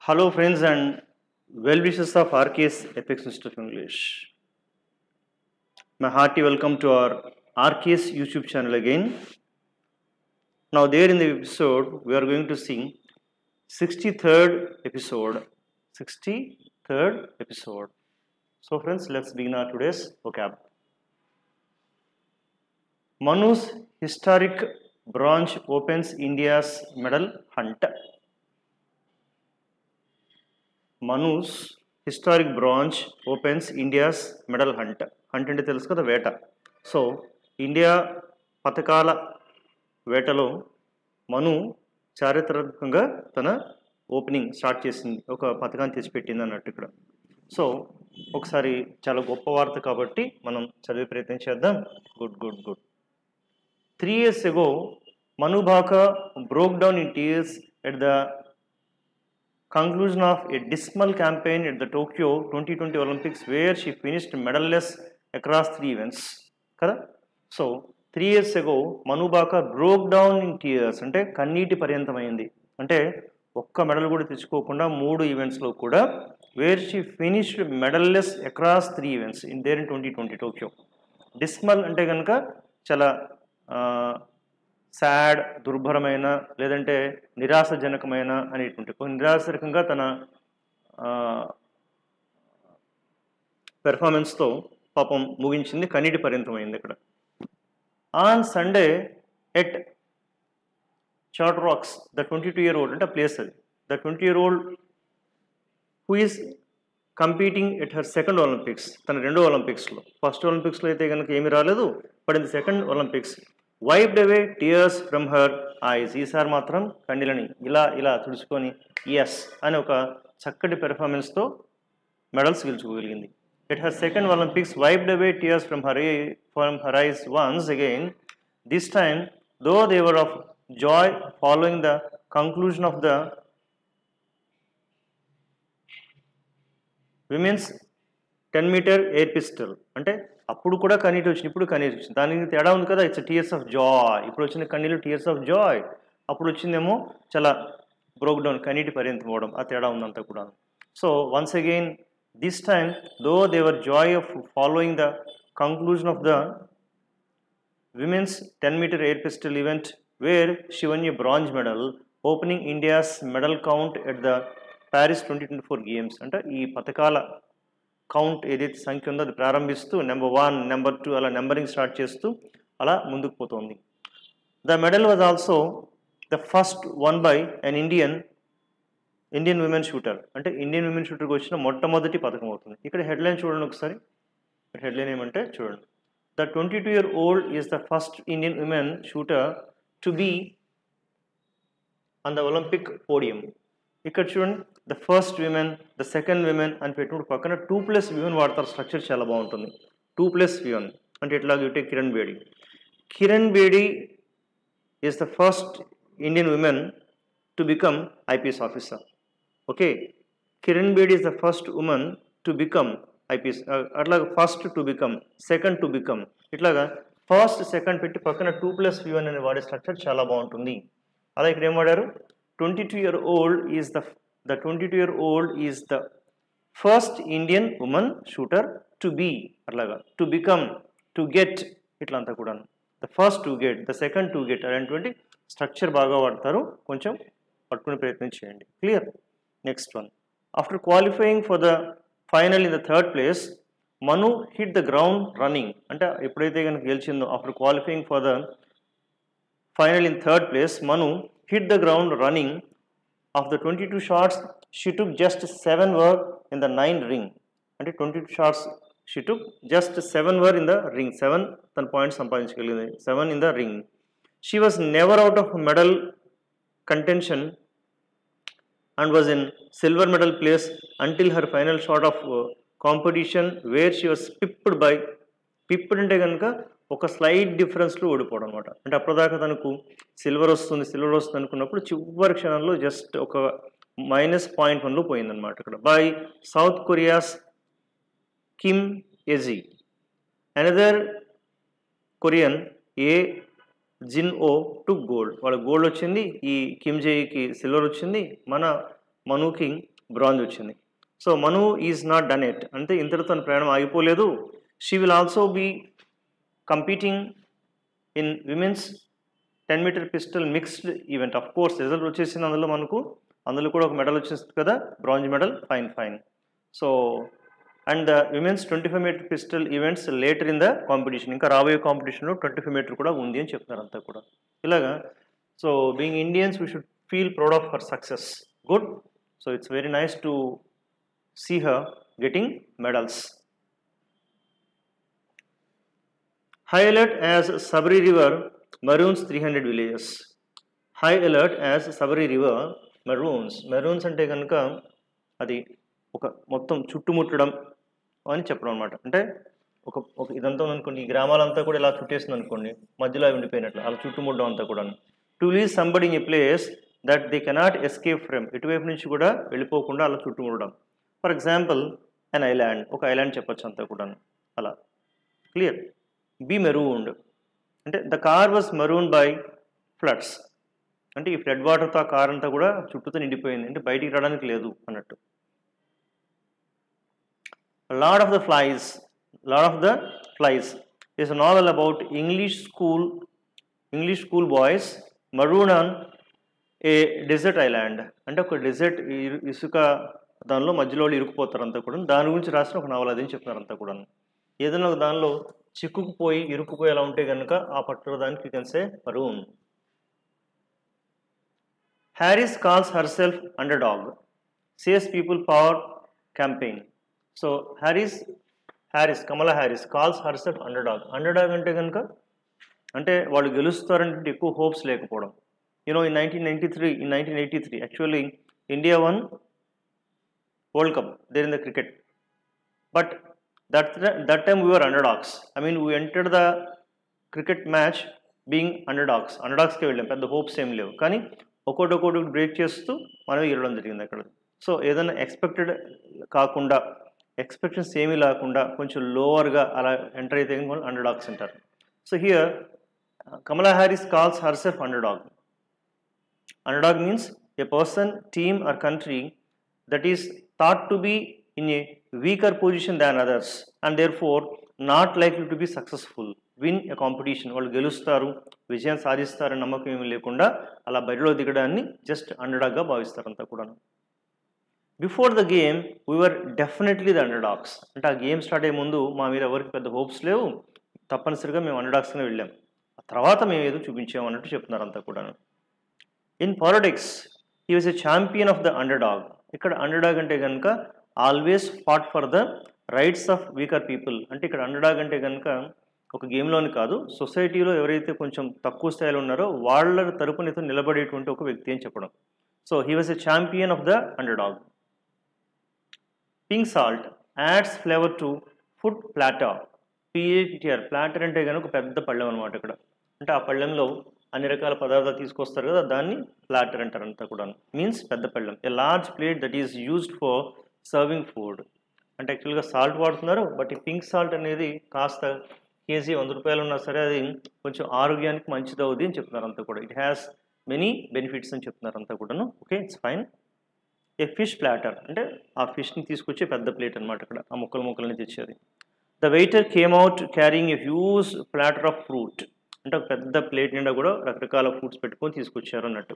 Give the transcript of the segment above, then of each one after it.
Hello friends and well wishes of RKS Apex Institute of English. My hearty welcome to our RKS YouTube channel again. Now there in the episode we are going to see 63rd episode. 63rd episode. So friends, let's begin our today's vocab. Manu's historic branch opens India's medal hunt. Manu's historic branch opens India's medal hunt. Hunt అంటే తెలుసు కదా, వేట. So India పథకాల వేటలో మను చారిత్రాత్మకంగా తన opening start చేసింది, ఒక పథకాన్ని తెచ్చిపెట్టింది అన్నట్టు ఇక్కడ. సో ఒకసారి చాలా గొప్ప వార్త కాబట్టి మనం చదివే ప్రయత్నం చేద్దాం. Good 3 years ago, Manu Bhaka broke down in tears at the conclusion of a dismal campaign at the Tokyo 2020 Olympics, where she finished medalless across 3 events. Kada? So 3 years ago, Manu Bhaka broke down in tears. అంటే కన్నీటి పర్యంతమైంది, అంటే ఒక్క medal కూడా తెచ్చుకోకుండా 3 ఈవెంట్స్లో కూడా, where she finished medalless across 3 events in 2020 Tokyo. Dismal అంటే కనుక చాలా సాడ్, దుర్భరమైన, లేదంటే నిరాశజనకమైన అనేటువంటి నిరాశరకంగా తన పెర్ఫార్మెన్స్తో పాపం ముగించింది, కన్నీటి పర్యంతమైంది ఇక్కడ. On Sunday at Chateauroux, the 22-year-old అంటే ప్లేస్ అది, the 20-year-old who is competing at her second Olympics, తన రెండో ఒలింపిక్స్లో. ఫస్ట్ ఒలింపిక్స్లో అయితే కనుక ఏమీ రాలేదు, but in the second Olympics wiped away tears from her eyes. ఈసారి మాత్రం కన్నీళ్ళని ఇలా తుడుచుకొని ఎస్ అని ఒక చక్కటి పెర్ఫార్మెన్స్తో మెడల్స్ గెలుచుకోగలిగింది. At her second Olympics wiped away tears from her eyes once again, this time though they were of Joy following the conclusion of the women's 10-meter air pistol. అంటే అప్పుడు కూడా కన్నీటి వచ్చింది, ఇప్పుడు కన్నీటి వచ్చింది, దానికి తేడా ఉంది కదా. It's tears of Joy. ఇప్పుడు వచ్చిన కన్నీళ్ళు టీయర్స్ ఆఫ్ జాయ్, అప్పుడు వచ్చిందేమో చాలా బ్రోక్ డౌన్, కన్నీటి పర్యంతం అవడం. ఆ తేడా ఉందంతా కూడా. So once again this time though their joy of following the conclusion of the women's 10-meter air pistol event, where she won a bronze medal, opening India's medal count at the Paris 2024 games. అంటే ఈ పథకాల count ఏదైతే సంఖ్య ఉందో అది ప్రారంభిస్తూ number 1, number 2 అలా numbering start చేస్తూ అలా ముందుకు పోతుంది. The medal was also the first one by an Indian women shooter. అంటే ఇండియన్ విమెన్ షూటర్కి వచ్చిన మొట్టమొదటి పథకం అవుతుంది. ఇక్కడ హెడ్లైన్ చూడండి ఒకసారి. హెడ్లైన్ ఏమంటే చూడండి, the 22-year-old is the first Indian women shooter to be on the Olympic podium. ఇక్కడ చూడండి, the first women, the second women అని పెట్టినప్పుడు పక్కన 2+ విమెన్ వాడతారు. స్ట్రక్చర్ చాలా బాగుంటుంది. 2+ విమెన్ అంటే ఎట్లాగ ఇటే Kiran Bedi. Kiran Bedi is the first Indian women to become IPS officer. Okay, Kiran Bedi is the first women to become IPS. అట్లాగా first to become, second to become, ఇట్లాగా ఫస్ట్ సెకండ్ పెట్టి పక్కన 2+ విమెన్ అని వాడే స్ట్రక్చర్ చాలా బాగుంటుంది. అలా ఇక్కడ ఏం వాడారు, 22-year-old is the 22-year-old is the first Indian woman shooter to be, అట్లాగా టు బికమ్, టు గెట్, ఇట్లా అంతా కూడా the first to get, the second to get అనేటువంటి స్ట్రక్చర్ బాగా వాడతారు. కొంచెం పట్టుకునే ప్రయత్నం చేయండి. Clear. Next one, after qualifying for the final in the 3rd place, Manu hit the ground running. అంటే ఎప్పుడైతే కనుక గెలిచిందో, after qualifying for the final in 3rd place, Manu hit the ground running. Of the 22 shots, she took just 7 were in the 9 ring. అంటే 22 shots she took, just 7 were in the ring. 7 తన points సంపాదించగలిగింది, 7 in the ring. She was never out of medal contention and was in silver medal place until her final shot of competition, where she was pipped అంటే కనుక ఒక slight డిఫరెన్స్లో ఓడిపోవడం అనమాట. అంటే అప్పటిదాకా తనకు silver వస్తుంది అనుకున్నప్పుడు చివరి క్షణంలో జస్ట్ ఒక -0.1లో పోయిందనమాట ఇక్కడ. By south Korea's Kim Yeji. Another Korean Ye Jin Oh took gold. వాళ్ళ గోల్డ్ వచ్చింది, ఈ కిమ్ జేకి సిల్వర్ వచ్చింది, మన మనుకి బ్రాంజ్ వచ్చింది. So Manu is not done it, అంటే ఇంతటితో తన ప్రయాణం ఆగిపోలేదు. She will also be competing in women's 10 metre pistol mixed event. Of course result వచ్చేసింది అందులో కూడా ఒక మెడల్ వచ్చేస్తుంది కదా, bronze medal. Fine. So and the women's 25 metre pistol events later in the competition, ఇంకా రాబోయే కాంపిటీషన్లో 25 మీటర్ కూడా ఉంది అని చెప్తున్నారు అంతా కూడా ఇలాగా. So being Indians we should feel proud of her success. Good. So it's very nice to see her getting medals. High alert as Sabri River maroons 300 villages. High alert as Sabri River maroons. Maroons అంటే కనుక అది ఒక మొత్తం చుట్టుముట్టడం అని చెప్పడం అనమాట. అంటే ఒక ఇదంతా అనుకోండి, ఈ గ్రామాలంతా కూడా ఇలా చుట్టేస్తుంది అనుకోండి, మధ్యలో ఉండిపోయినట్లు అలా చుట్టుముట్టడం అంతా కూడా. To leave somebody in a place that they cannot escape from, ఇటువైపు నుంచి కూడా వెళ్ళిపోకుండా అలా చుట్టుముడడం. ఫర్ ఎగ్జాంపుల్ అన్ ఐలాండ్, ఒక ఐలాండ్ చెప్పచ్చు అంతా కూడా అలా. క్లియర్. బీ మెరూన్డ్ అంటే the car was marooned by floods, అంటే ఈ ఫ్లడ్ వాటర్తో ఆ కార్ అంతా కూడా చుట్టూతో నిండిపోయింది, అంటే బయటికి రావడానికి లేదు అన్నట్టు. Lord of the Flies is a novel about English school boys maroon on a desert island, అంటే ఒక డెజర్ట్ ఇసుక దానిలో మధ్యలో ఇరుక్కుపోతారు అంతా కూడా, దాని గురించి రాసిన ఒక నవల అదని చెప్తున్నారు అంతా కూడా. ఏదైనా ఒక దానిలో చిక్కుకుపోయి ఇరుక్కుపోయి అలా ఉంటే కనుక ఆ పర్టికులర్ దానికి you can say maroon. Harris calls her self under dog, says people power campaign. So Kamala Harris calls her self under dog అంటే కనుక అంటే వాళ్ళు గెలుస్తారంటే ఎక్కువ హోప్స్ లేకపోవడం. In 1983, actually, India won World Cup there in the cricket. But that time we were underdogs. I mean, we entered the cricket match being underdogs. Underdogs ke vellam, pedda hopes em levu. Kani okoti break chestu manam iradam jarigindi akkada. So edaina expected kaakunda, expectations emi laakunda koncham lower ga ala enter aithe ganaka underdogs antaru. So here Kamala Harris calls herself underdog. Underdog means a person, team or country that is thought to be in a weaker position than others and therefore not likely to be successful, win a competition. వాళ్ళు గెలుస్తారు, విజయం సాధిస్తారని నమ్మకం ఏమీ లేకుండా అలా బరిలో దిగడాన్ని just అండర్డాగ్గా భావిస్తారు అంతా కూడా. Before the game we're definitely the underdogs, అంటే ఆ గేమ్ స్టార్ట్ అయ్యే ముందు మా మీద ఎవరికి పెద్ద హోప్స్ లేవు, తప్పనిసరిగా మేము అండర్డాగ్స్గా వెళ్ళాం, ఆ తర్వాత మేము ఏదో చూపించాము అన్నట్టు చెప్తున్నారు అంతా కూడా. In politics he was a champion of the underdog. ఇక్కడ అండర్డాగ్ అంటే కనుక always fought for the rights of weaker people, అంటే ఇక్కడ అండర్డాగ్ అంటే కనుక ఒక గేమ్లోని కాదు, సొసైటీలో ఎవరైతే కొంచెం తక్కువ స్థాయిలో ఉన్నారో వాళ్ళ తరపున నిలబడేటువంటి ఒక వ్యక్తి అని చెప్పడం. So he was a champion of the underdog. Pink salt adds flavour to food platter. PATR platter అంటే కనుక పెద్ద పళ్ళెం అనమాట ఇక్కడ, అంటే ఆ పళ్ళెంలో అన్ని రకాల పదార్థాలు తీసుకొస్తారు కదా, దాన్ని ప్లాటర్ అంటారు అంతా కూడా. మీన్స్ పెద్ద పళ్ళెం. A large plate that is used for serving food, అంటే యాక్చువల్గా సాల్ట్ వాడుతున్నారు, బట్ ఈ పింక్ సాల్ట్ అనేది కాస్త కేజీ 100 రూపాయలు ఉన్నా సరే అది కొంచెం ఆరోగ్యానికి మంచిది అవుద్ది అని చెప్తున్నారు అంతా కూడా. ఇట్ హ్యాస్ మెనీ బెనిఫిట్స్ అని చెప్తున్నారు అంతా కూడాను. Okay, it's fine. A fish platter అంటే ఆ ఫిష్ని తీసుకొచ్చే పెద్ద ప్లేట్ అనమాట ఇక్కడ, ఆ ముక్కలని తెచ్చేది. The waiter came out carrying a huge platter of fruit, అంటే ఒక పెద్ద ప్లేట్ నిండా కూడా రకరకాల ఫ్రూట్స్ పెట్టుకొని తీసుకొచ్చారు అన్నట్టు.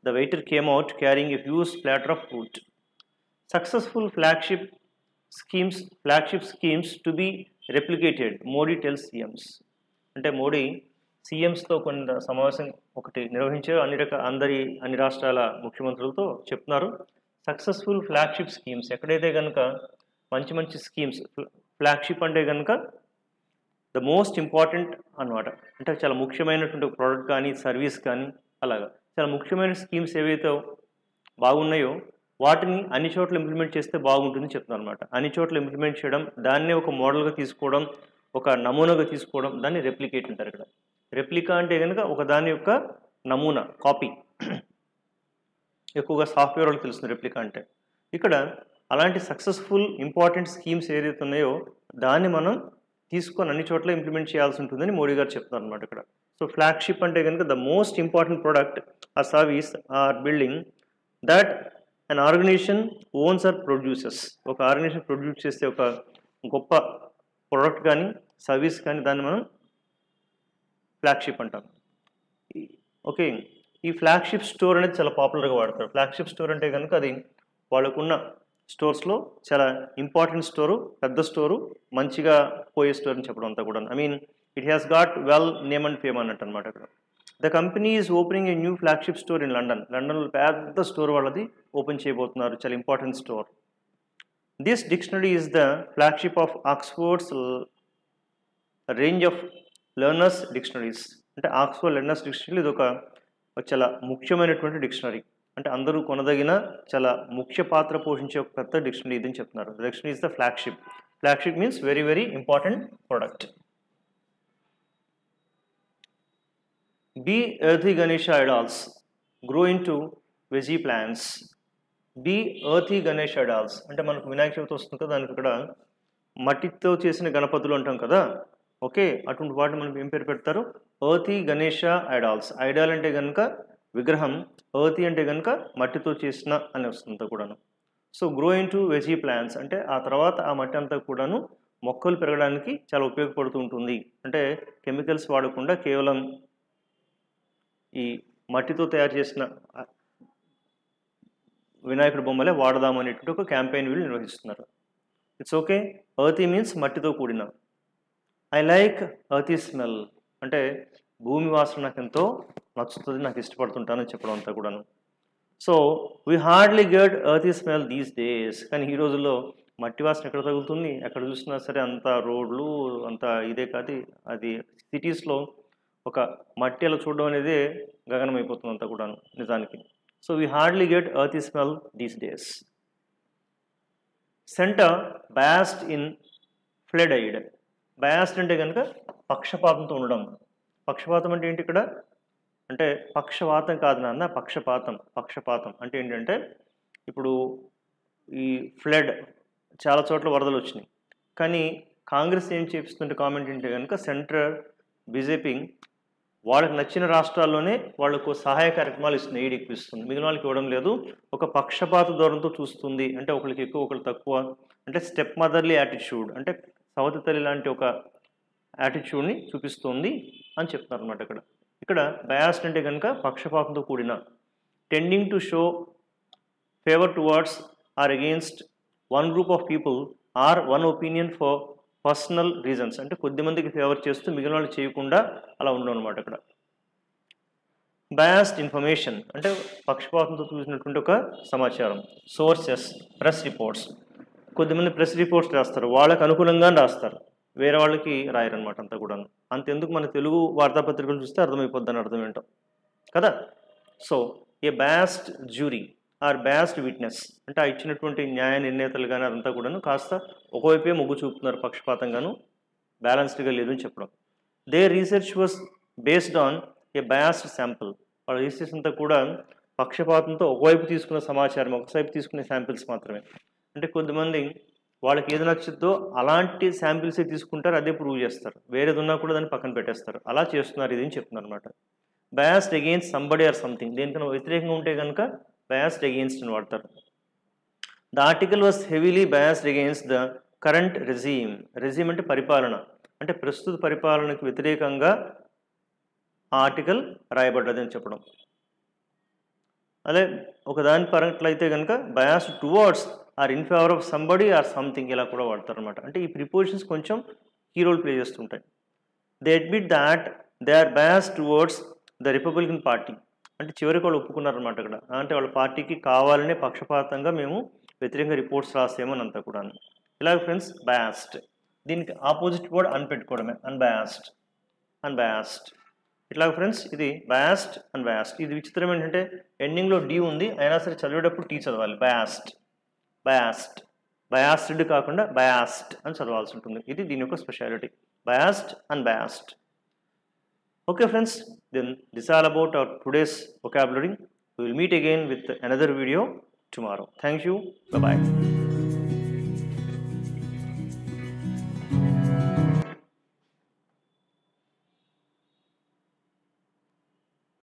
The waiter came out carrying a huge platter of fruit. Successful flagship schemes to be replicated, Modi tells CMs. అంటే మోడీ సీఎంస్తో కొన్ని సమావేశం ఒకటి నిర్వహించారు, అన్ని రాష్ట్రాల ముఖ్యమంత్రులతో చెప్తున్నారు. సక్సెస్ఫుల్ ఫ్లాగ్షిప్ స్కీమ్స్, ఎక్కడైతే కనుక మంచి స్కీమ్స్, ఫ్లాగ్షిప్ అంటే కనుక ద మోస్ట్ ఇంపార్టెంట్ అనమాట, అంటే చాలా ముఖ్యమైనటువంటి ప్రోడక్ట్ కానీ సర్వీస్ కానీ అలాగా చాలా ముఖ్యమైన స్కీమ్స్ ఏవైతే బాగున్నాయో వాటిని అన్ని చోట్ల ఇంప్లిమెంట్ చేస్తే బాగుంటుందని చెప్తున్నారు అనమాట. అన్ని చోట్ల ఇంప్లిమెంట్ చేయడం, దాన్నే ఒక మోడల్గా తీసుకోవడం, ఒక నమూనాగా తీసుకోవడం, దాన్ని రెప్లికేట్ అంటారు ఇక్కడ. రెప్లికా అంటే కనుక ఒక దాని యొక్క నమూనా, కాపీ. ఎక్కువగా సాఫ్ట్వేర్ వాళ్ళకి తెలుస్తుంది రెప్లికా అంటే. ఇక్కడ అలాంటి సక్సెస్ఫుల్ ఇంపార్టెంట్ స్కీమ్స్ ఏదైతే ఉన్నాయో దాన్ని మనం తీసుకొని అన్ని చోట్ల ఇంప్లిమెంట్ చేయాల్సి ఉంటుందని మోడీ గారు చెప్తున్నారు అనమాట ఇక్కడ. సో ఫ్లాగ్షిప్ అంటే కనుక the most important product or service or building that and organization owns or produces, ఒక ఆర్గనైజేషన్ ప్రొడ్యూస్ చేస్తే ఒక గొప్ప ప్రోడక్ట్ కానీ సర్వీస్ కానీ దాన్ని మనం ఫ్లాగ్షిప్ అంటాం. ఓకే, ఈ ఫ్లాగ్షిప్ స్టోర్ అనేది చాలా పాపులర్గా వాడతారు. ఫ్లాగ్షిప్ స్టోర్ అంటే కనుక అది వాళ్ళకున్న స్టోర్స్లో చాలా ఇంపార్టెంట్ స్టోరు, పెద్ద స్టోరు, మంచిగా పోయే స్టోర్ అని చెప్పడం అంతా కూడా. I mean it has got well name and fame అన్నట్టు అనమాట అక్కడ. The company is opening a new flagship store in London. లండన్లో పెద్ద స్టోర్ వాళ్ళది ఓపెన్ చేయబోతున్నారు, చాలా important store. This dictionary is the flagship of Oxford's range of learners dictionaries. అంటే Oxford learners dictionary ఇది ఒక చాలా ముఖ్యమైనటువంటి డిక్షనరీ, అంటే అందరూ కొనదగిన చాలా ముఖ్య పాత్ర పోషించే ఒక పెద్ద డిక్షనరీ ఇదని చెప్తున్నారు. Dictionary is the flagship. Flagship means very very important product. Be earthy Ganesha idols grow into veggie plants. Be earthy Ganesha idols అంటే మనకు వినాయక చవితి వస్తుంది కదా, దానికి ఇక్కడ మట్టితో చేసిన గణపతులు అంటాం కదా. ఓకే, అటువంటి వాటిని మనం ఏం పేరు పెడతారు? ఎర్తీ గణేష ఐడాల్స్. ఐడాల్ అంటే కనుక విగ్రహం, ఎర్తీ అంటే కనుక మట్టితో చేసిన అని వస్తుంది కూడాను. So grow into veggie plants అంటే ఆ తర్వాత ఆ మట్టి అంతా కూడాను మొక్కలు పెరగడానికి చాలా ఉపయోగపడుతూ ఉంటుంది. అంటే కెమికల్స్ వాడకుండా కేవలం ఈ మట్టితో తయారు చేసిన వినాయకుడి బొమ్మలే వాడదామనేటువంటి ఒక క్యాంపెయిన్ వీళ్ళు నిర్వహిస్తున్నారు. ఇట్స్ ఓకే, ఎర్తీ మీన్స్ మట్టితో కూడిన. ఐ లైక్ ఎర్తీ స్మెల్ అంటే భూమి వాసన నాకు ఎంతో నచ్చుతుంది, నాకు ఇష్టపడుతుంటానని చెప్పడం అంతా కూడాను. So we hardly get ఎర్తీ smell these days. కానీ ఈ రోజుల్లో మట్టి వాసన ఎక్కడ తగులుతుంది? ఎక్కడ చూసినా సరే అంత రోడ్లు అంత ఇదే కాదు, అది సిటీస్లో ఒక మట్టి అలా చూడడం అనేది గగనం అయిపోతుంది అంతా కూడాను నిజానికి. So we hardly get ఎర్తీ smell these days. Centre biased in flood I'd. Biased అంటే కనుక పక్షపాతంతో ఉండడం. పక్షపాతం అంటే ఏంటి ఇక్కడ? అంటే పక్షవాతం కాదు నాన్న, పక్షపాతం. పక్షపాతం అంటే ఏంటంటే ఇప్పుడు ఈ ఫ్లడ్ చాలా చోట్ల వరదలు వచ్చినాయి, కానీ కాంగ్రెస్ ఏం చేపిస్తుంటే కామెంట్ ఏంటి కనుక సెంట్రల్ బీజేపీ వాళ్ళకి నచ్చిన రాష్ట్రాల్లోనే వాళ్ళకు సహాయ కార్యక్రమాలు ఇస్తుంది, ఎయిడ్ ఎక్కువ ఇస్తుంది, మిగిలిన వాళ్ళకి ఇవ్వడం లేదు. ఒక పక్షపాత ధోరణితో చూస్తుంది, అంటే ఒకరికి ఎక్కువ ఒకరికి తక్కువ, అంటే స్టెప్ మదర్లీ యాటిట్యూడ్, అంటే సవతి తల్లి లాంటి ఒక యాటిట్యూడ్ని చూపిస్తుంది అని చెప్తున్నారు అనమాట ఇక్కడ. ఇక్కడ బయాస్డ్ అంటే కనుక పక్షపాతంతో కూడిన. Tending to show favour towards or against one group of people or one opinion for personal reasons, అంటే కొద్దిమందికి ఫేవర్ చేస్తూ మిగిలిన వాళ్ళు చేయకుండా అలా ఉండడం అనమాట ఇక్కడ. బయాస్డ్ ఇన్ఫర్మేషన్ అంటే పక్షపాతంతో చూసినటువంటి ఒక సమాచారం. Sources press reports. కొద్దిమంది ప్రెస్ రిపోర్ట్స్ రాస్తారు, వాళ్ళకి అనుకూలంగా రాస్తారు, వేరే వాళ్ళకి రాయరనమాట అంతా కూడా. అంతెందుకు మన తెలుగు వార్తాపత్రికలు చూస్తే అర్థమైపోద్దని అర్థం ఏంటో కదా. So a biased jury or biased witness అంటే ఆ ఇచ్చినటువంటి న్యాయ నిర్ణేతలు కానీ అదంతా కూడాను కాస్త ఒకవైపే మొగ్గు చూపుతున్నారు, పక్షపాతంగాను బ్యాలెన్స్డ్గా లేదు అని చెప్పడం. They research was based on a biased sample. వాళ్ళ రీసెర్చ్ అంతా కూడా పక్షపాతంతో ఒకవైపు తీసుకున్న సమాచారం, ఒకవైపు తీసుకునే శాంపిల్స్ మాత్రమే. అంటే కొద్దిమంది వాళ్ళకి ఏది నచ్చుద్దో అలాంటి శాంపిల్సే తీసుకుంటారు, అదే ప్రూవ్ చేస్తారు, వేరేది ఉన్నా కూడా దాన్ని పక్కన పెట్టేస్తారు. అలా చేస్తున్నారు ఇది అని చెప్తున్నారు అనమాట. Biased against somebody or something, దేనికన్నా వ్యతిరేకంగా ఉంటే కనుక బయాస్డ్ అగెయిన్స్ట్ అని వాడతారు. The article was heavily biased against the current regime. Regime అంటే పరిపాలన, అంటే ప్రస్తుత పరిపాలనకు వ్యతిరేకంగా ఆ ఆర్టికల్ రాయబడ్డది అని చెప్పడం. అదే ఒకదాని పరంట్లయితే కనుక biased towards or in favour of somebody or something ఇలా కూడా వాడతారు అనమాట. అంటే ఈ ప్రిపోజిషన్స్ కొంచెం కీ రోల్ ప్లే చేస్తుంటాయి. They admit that they are biased towards the Republican party, అంటే చివరికి వాళ్ళు ఒప్పుకున్నారనమాట అక్కడ. అంటే వాళ్ళ పార్టీకి కావాలనే పక్షపాతంగా మేము వ్యతిరేకంగా రిపోర్ట్స్ రాసేమని అంతా కూడా. ఇలాగ ఫ్రెండ్స్ బయాస్డ్, దీనికి ఆపోజిట్ వర్డ్ అన్పెట్టుకోవడమే, అన్బయాస్డ్. అన్బయాస్డ్ ఇట్లాగ ఫ్రెండ్స్ ఇది బయాస్డ్ అన్బయాస్డ్. ఇది విచిత్రం ఏంటంటే ఎండింగ్లో డి ఉంది, అయినా సరే చదివేటప్పుడు టీ చదవాలి. బయాస్డ్ బయాస్డ్ బయాస్డ్ కాకుండా బయాస్డ్ అని చదవాల్సి ఉంటుంది. ఇది దీని యొక్క speciality, biased unbiased. Okay friends, then this is all about our today's vocabulary. We will meet again with another video tomorrow. Thank you. Bye bye.